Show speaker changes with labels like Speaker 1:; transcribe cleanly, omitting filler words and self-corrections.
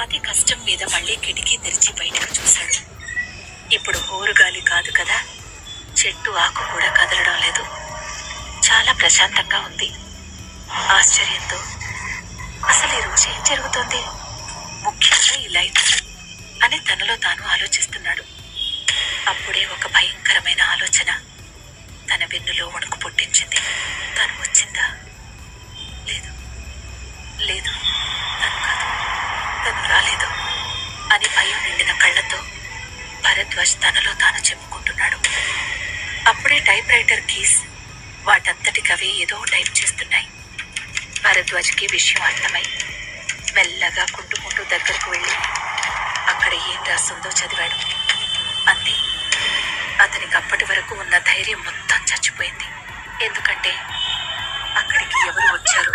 Speaker 1: అతి కష్టం మీద మళ్లీ కిటికీ తెరిచి బయటకు చూశాడు. ఇప్పుడు హోరుగాలి కాదు కదా, చెట్టు ఆకు కూడా కదలడం లేదు. చాలా ప్రశాంతంగా ఉంది. ఆశ్చర్యంతో అసలు ఈ రోజు ఏం జరుగుతోంది, ముఖ్యంగా ఇలా అని తనలో తాను ఆలోచిస్తున్నాడు. అప్పుడే ఒక భయంకరమైన ఆలోచన తన వెన్నులో వణుకు పుట్టించింది. తను వచ్చిందా? లేదు లేదు, తను కాదు, తను రాలేదు అని భయం నిండిన కళ్ళతో భరద్వాజ్ తనలో తాను చెప్పుకుంటున్నాడు. అప్పుడే టైప్ రైటర్ కీస్ వాటంతటికవే ఏదో టైప్ చేస్తున్నాయి. భరద్వాజ్కి విషయం అర్థమై మెల్లగా కుంటుకుంటూ దగ్గరకు వెళ్ళి అక్కడ ఏం రాస్తుందో చదివాడు. అంతే, అతనికి అప్పటి వరకు ఉన్న ధైర్యం మొత్తం చచ్చిపోయింది. ఎందుకంటే అక్కడికి ఎవరు వచ్చారు,